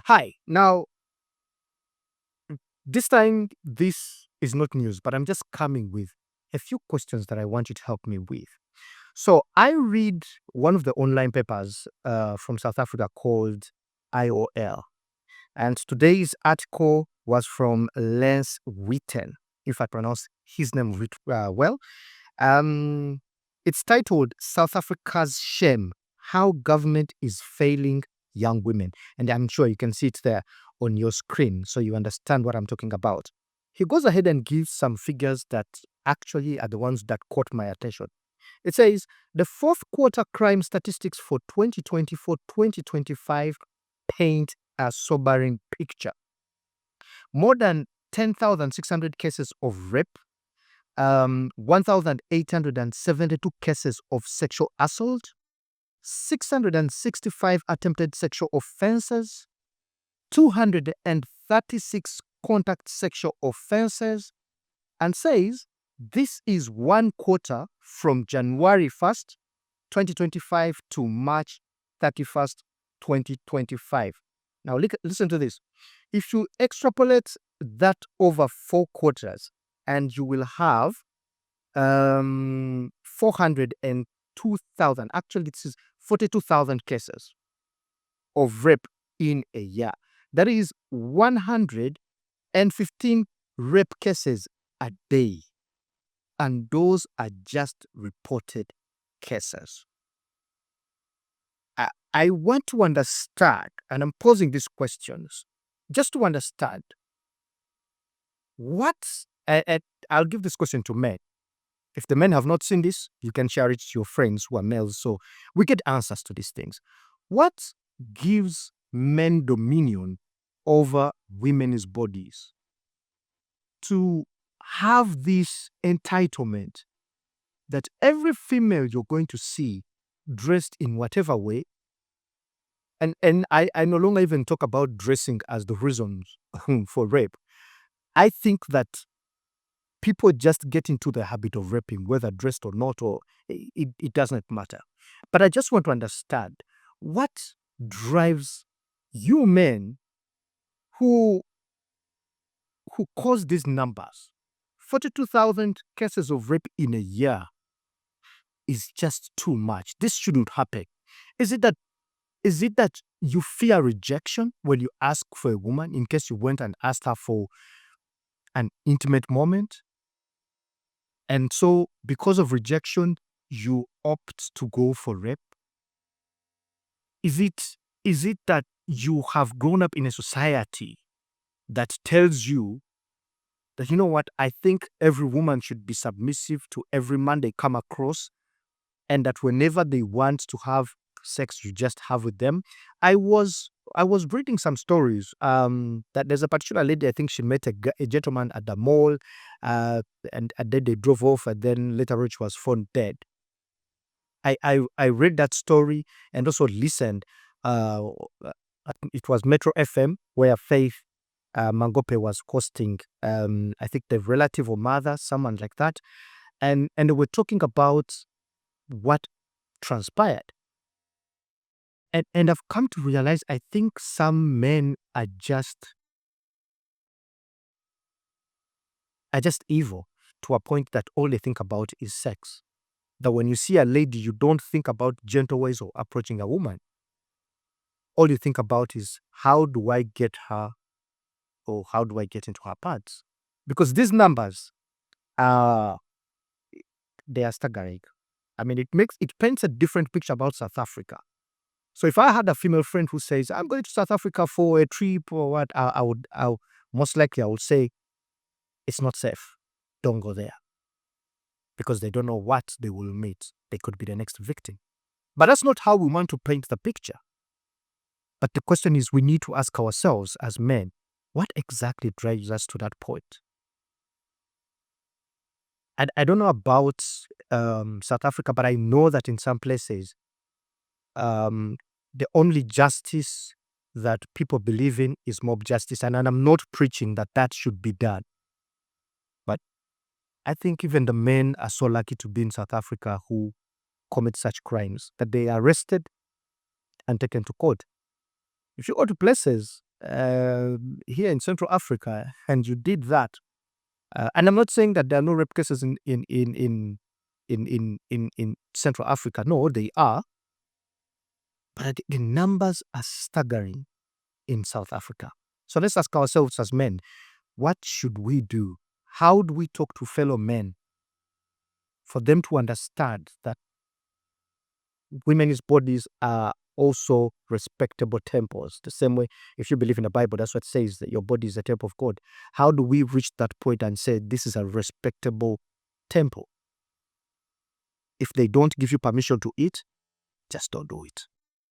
Hi. Now, this time, this is not news, but I'm just coming with a few questions that I want you to help me with. So, I read one of the online papers from South Africa called IOL, and today's article was from Lance Witten, if I pronounce his name well. Um, it's titled South Africa's Shame: How Government is Failing Young Women. And I'm sure you can see it there on your screen so you understand what I'm talking about. He goes ahead and gives some figures that actually are the ones that caught my attention. It says the fourth quarter crime statistics for 2024-2025 paint a sobering picture. More than 10,600 cases of rape, 1,872 cases of sexual assault, 665 attempted sexual offenses, 236 contact sexual offenses, and says this is one quarter from January 1st, 2025 to March 31st, 2025. Now, listen to this. If you extrapolate that over 4 quarters, and you will have 402,000, actually, this is 42,000 cases of rape in a year. That is 115 rape cases a day. And those are just reported cases. I want to understand, and I'm posing these questions just to understand what, I'll give this question to men. If the men have not seen this, you can share it to your friends who are males so we get answers to these things. What gives men dominion over women's bodies to have this entitlement that every female you're going to see dressed in whatever way, and I no longer even talk about dressing as the reasons for rape. I think that people just get into the habit of raping, whether dressed or not, or it doesn't matter. But I just want to understand what drives you men who cause these numbers. 42,000 cases of rape in a year is just too much. This shouldn't happen. Is it that you fear rejection when you ask for a woman in case you went and asked her for an intimate moment? And so, because of rejection, you opt to go for rape? Is it that you have grown up in a society that tells you that, you know what, I think every woman should be submissive to every man they come across, and that whenever they want to have sex, you just have with them? I was reading some stories that there's a particular lady, I think she met a gentleman at the mall, uh, and then they drove off, and then later on she was found dead. I read that story and also listened. Uh, it was Metro FM where Faith Mangope was hosting. I think the relative or mother, someone like that, and they were talking about what transpired. And I've come to realize I think some men are just evil to a point that all they think about is sex. That when you see a lady, you don't think about gentle ways of approaching a woman. All you think about is how do I get her, or how do I get into her parts? Because these numbers are they are staggering. I mean, it paints a different picture about South Africa. So if I had a female friend who says, I'm going to South Africa for a trip or what, I would most likely I would say it's not safe. Don't go there. Because they don't know what they will meet. They could be the next victim. But that's not how we want to paint the picture. But the question is, we need to ask ourselves as men, what exactly drives us to that point? And I don't know about South Africa, but I know that in some places, um, the only justice that people believe in is mob justice. And I'm not preaching that that should be done. But I think even the men are so lucky to be in South Africa who commit such crimes that they are arrested and taken to court. If you go to places here in Central Africa, and you did that, and I'm not saying that there are no rape cases in Central Africa. No, they are, but the numbers are staggering in South Africa. So let's ask ourselves as men, what should we do? How do we talk to fellow men for them to understand that women's bodies are also respectable temples? The same way, if you believe in the Bible, that's what it says, that your body is a temple of God. How do we reach that point and say this is a respectable temple? If they don't give you permission to eat, just don't do it.